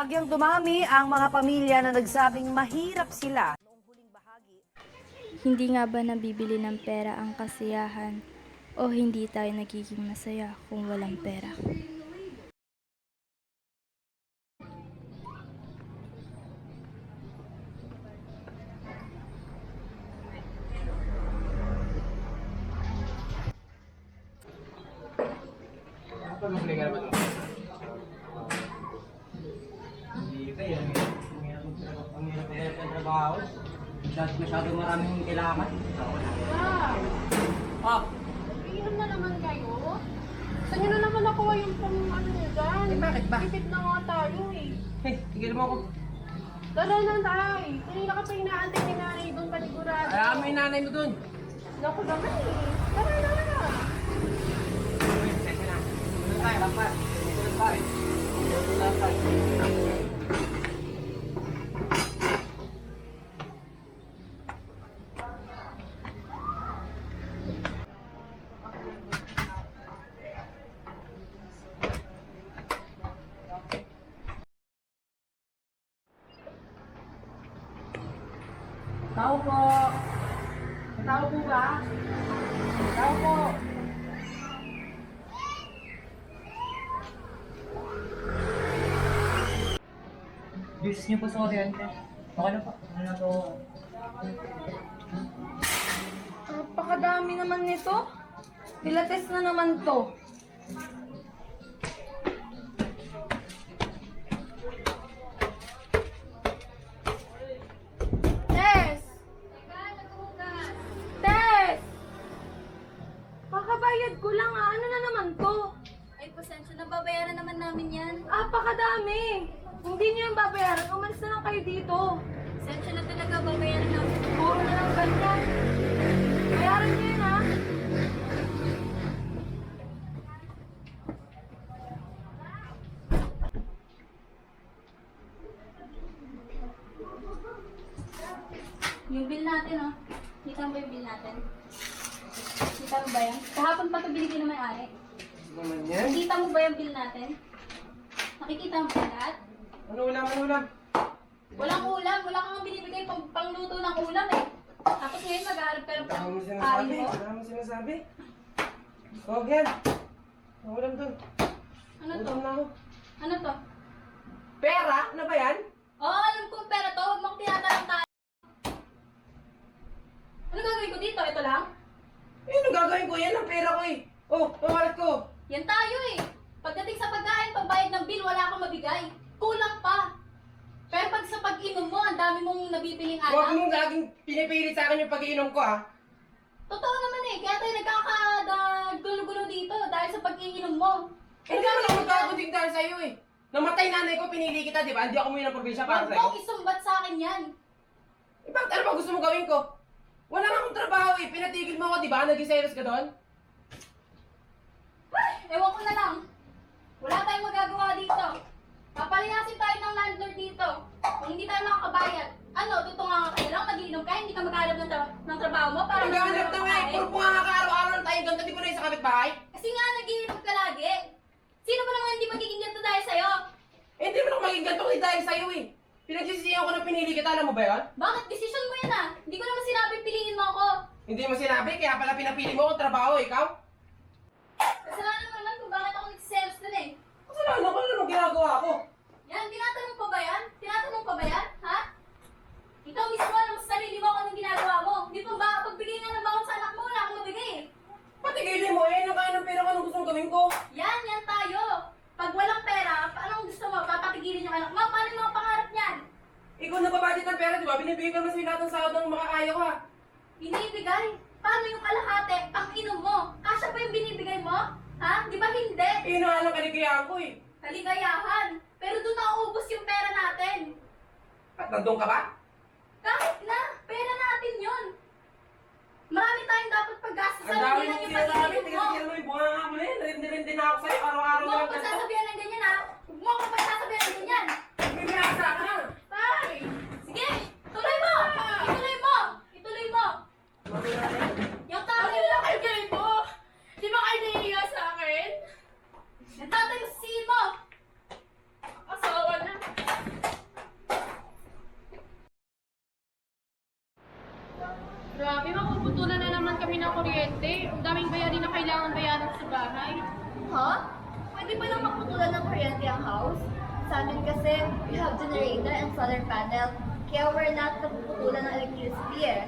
Bahagyang dumami ang mga pamilya na nagsabing mahirap sila. Hindi nga ba nabibili ng pera ang kasiyahan o hindi tayo nagiging masaya kung walang pera? Masyado maraming kailangan. Ah! Iinom na naman kayo? Saan nyo na naman nakuha yung pang ano nyo dyan? Eh, bakit ba? Tipid na nga tayo eh. Hey, tigil mo ako. Dala na tay. Kanina ka pa inaantay ni nanay doon panigurado. Ayaw mo yung nanay mo dun. Naku naman eh. Tara na. Sensya na. Ito tayo, lampas. Ito tayo. Ito lampas. Tao po. Tao po ba? Tao po. Juice niyo po sa oriente. Okay na po. Ano na po? Napakadami naman nito. Pilates na naman to. Tess! Tess! Kakabayad ko lang ah. Ano na naman to? Ay, pasensya na, babayaran naman namin yan. Apakadami! Hindi niyo yung babayaran. Umalis na lang kayo dito. Pasensya na talaga, babayaran namin. Puro na lang ganyan. Bayaran niyo yun ha. Yung bill natin, oh. Kita mo ba yung bill natin? Kita mo ba yan? Kahapon pa ito binigay ng may-ari. Naman yan. Nakita mo ba yung bill natin? Nakikita mo ba lahat? Ano ulam? Ano ulam? Walang ulam. Wala kang binibigay pangluto ng ulam eh. Tapos ngayon mag-aarap ka ng Wala mo ari sinasabi. mo. Wala mo sinasabi. Huwag yan. Ang ulam dun. Ano to? Ulam na ako. Ano to? Pera? Ano ba yan? Oo, alam kong pera to. Huwag mong tinatanong tayo. Ano gagawin ko dito? Ito lang? Eh, ano gagawin ko? Yan ang pera ko eh. Oh, ang wallet ko. Yan tayo eh. Pagdating sa pagkain, pagbayad ng bill, wala kang mabigay. Kulang pa. Pero pag sa pag-inom mo, ang dami mong nabibiling Huwag alak. mong laging pinipilit sa akin yung pag-iinom ko ah. Totoo naman eh. Kaya tayo nagkakagulo-gulo dito dahil sa pag-iinom mo. Hindi ako lang magkakagunting dahil sa'yo eh. Namatay nanay ko, pinili kita, di ba? Hindi ako umuwi ng probinsya para Huwag sa'yo. mong isumbat sa akin yan. Eh, bakit ano ba gusto mo gawin ko? Wala nga akong trabaho eh. Pinatigil mo ako, di ba? Naging serious ka doon? Ewan ko na lang. Wala tayong magagawa dito. Papalayasin tayo ng landlord dito. Kung hindi tayo makakabayad. Ano, tutungan ka lang, mag-iinom ka, hindi ka maghanap ng trabaho mo para Naghahanap na nga eh. Puro po nga ka-araw-araw ng tayo ganito. Di ko na yung sa kapitbahay. Kasi nga, nag-iinom ka lagi. Sino ba naman hindi magiging ganito dahil sa'yo? Eh, hindi mo na ako maging ganito kasi dahil sa'yo eh. Pinagsisisihan ko na pinili kita, alam mo ba yun? Bakit? Desisyon mo yan ah. Hindi ko naman sinabi piliin mo ako. Hindi mo sinabi, kaya pala pinapili mo akong trabaho, ikaw? Kasalanan mo naman kung bakit ako nag-sales dun eh. Kasalanan ko na anong ginagawa ko. Yan, tinatanong pa ba yan? Tinatanong pa ba yan? Ha? Ikaw mismo alam sa sarili mo kung anong ginagawa mo. Hindi pa ba pagbigay nga ng bawang sa anak mo, wala akong mabigay eh. Patigilin mo eh, nakain ng pera ko, anong gusto mong gawin ko? Yan tayo. Pag walang pera, anong gusto mo? Papatigilin yung anak mo? Paano yung mga pangarap niyan? Ikaw nababudget ng pera, di ba? Binibigay ko naman sa lahat ng sahod ng makakaya ko ha. Binibigay? Paano yung kalahati? Ang inom mo? Kasya pa yung binibigay mo? Ha? Di ba hindi? Eh, nahan ang kaligayahan ko eh. Kaligayahan. Pero doon nauubos yung pera natin. At nandun ka ba? Kahit na, pera natin yun. Marami tayong dapat paggastusan. Ang dami Hindi lang mong yung sinasabi, pag-inom mo. tingnan mo yung bunganga mo na yun. Narindi-rindi na ako sa'yo, araw-araw Huwag na mo lang akong ganito. pagsasabihan ng ganyan ha. Huwag mo akong pagsasabihan ng ganyan. May binasa ka. Tay! Sige! Tuloy mo! Ituloy mo! Ituloy mo! Yung tatay mo lang kayo mo! Di ba kayo nahihiya sa akin? Yung tatay mo sisihin mo! Asawa na! mapuputulan na naman kami ng kuryente. Ang daming bayarin na kailangan bayaran sa bahay. Ha? Pwede ba lang maputulan ng kuryente ang house? Sa amin kasi, we have generator and solar panel. Kaya we're not napuputulan ng electricity eh.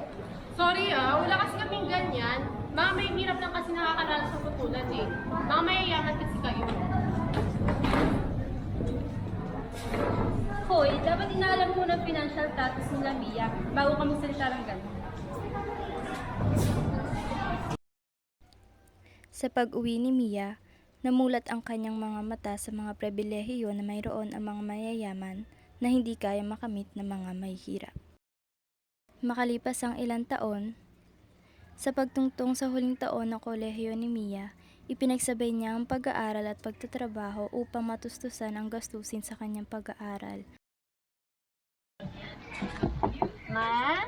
Sorry wala kasi kaming ganyan. Mga may hirap lang kasi nakakaranas sa putulan eh. Mga mayayaman kasi kayo. Hoy, dapat inaalam mo ng financial status nila Mia bago ka magsalita ng gano'n. Sa pag-uwi ni Mia, namulat ang kanyang mga mata sa mga pribilehiyo na mayroon ang mga mayayaman na hindi kaya makamit ng mga mahihirap. Makalipas ang ilang taon, sa pagtungtong sa huling taon ng kolehiyo ni Mia, ipinagsabay niya ang pag-aaral at pagtatrabaho upang matustusan ang gastusin sa kanyang pag-aaral. Ma?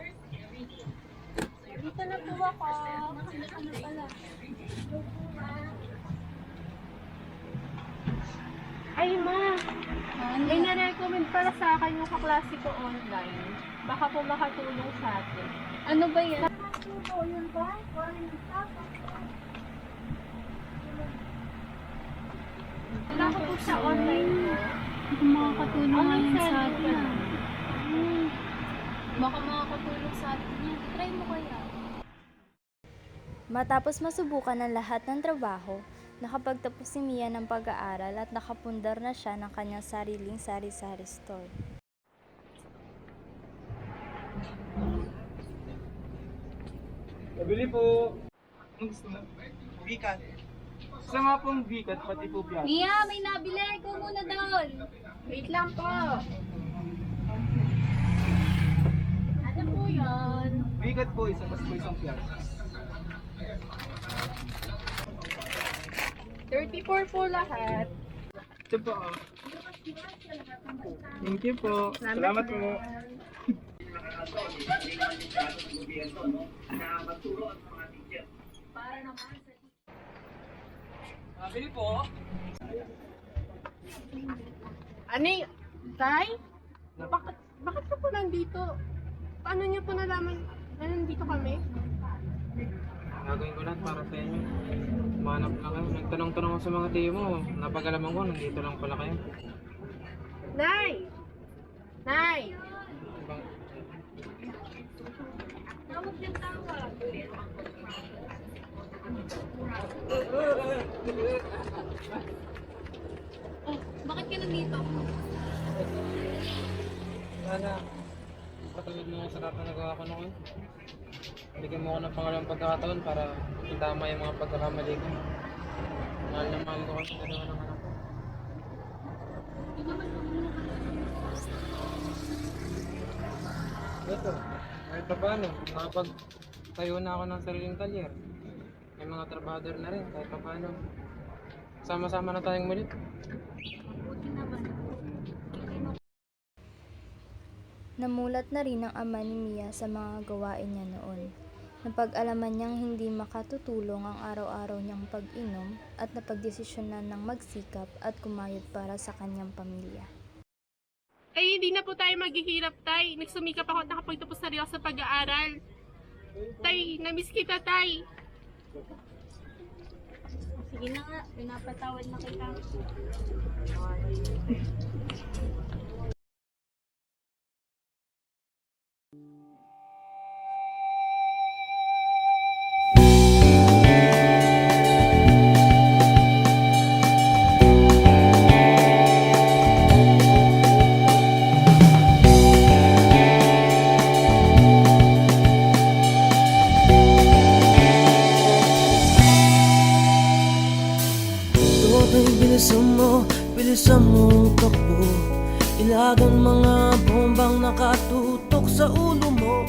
Dito na po ako. Dito na pala. Ay, ma. May na-recommend para sa akin yung kaklase ko online. Baka po makatulong sa atin. Ano ba yan? Wala ko po sa online ko. Makakatulong Online sa atin. Baka makakatulong sa atin yan. Try mo kaya. Matapos masubukan ang lahat ng trabaho, nakapagtapos si Mia ng pag-aaral at nakapundar na siya ng kanyang sariling sari-sari store. Nabili po. Ang gusto mo? Bikat. Gusto nga pong bikat, pati po biyak. Mia, may nabili. Ikaw muna doon. Wait lang po. Ano po yan? Bikat po, isa pas po isang biyak. 34 po lahat. Ito po. Thank you po. Salamat po. Nabili po. Ano y- Tay? Bakit ka po nandito? Paano niyo po nalaman na nandito kami? Gagawin ko lahat para sa inyo. Umanap lang kayo. Nagtanong-tanong ako sa mga tiyo mo. Napagalaman ko, nandito lang pala kayo. Nay! Nay! Ibang... Tawag yung tawag. Oh, bakit ka nandito? Sana, patulad mo sa lahat na nagawa ko noon. Bigyan mo ako ng pangalawang pagkakataon para itama yung mga pagkakamali ko. Mahal na mahal ko kasi dalawa ng anak ko. Ito, kahit pa paano, nakapagtayo na ako ng sariling talyer. May mga trabahador na rin, kahit pa paano. Sama-sama na tayong muli. Namulat na rin ang ama ni Mia sa mga gawain niya noon. Napag-alaman niyang hindi makatutulong ang araw-araw niyang pag-inom at napagdesisyonan ng magsikap at kumayod para sa kanyang pamilya. Ay, hindi na po tayo maghihirap, Tay. Nagsumikap ako at nakapagtapos na rin ako sa pag-aaral. Tay, namiss kita, Tay. Sige na nga, pinapatawad na kita. Toto'y bilisan mong takbo. Ilagang mga bombang nakatutok sa ulo mo.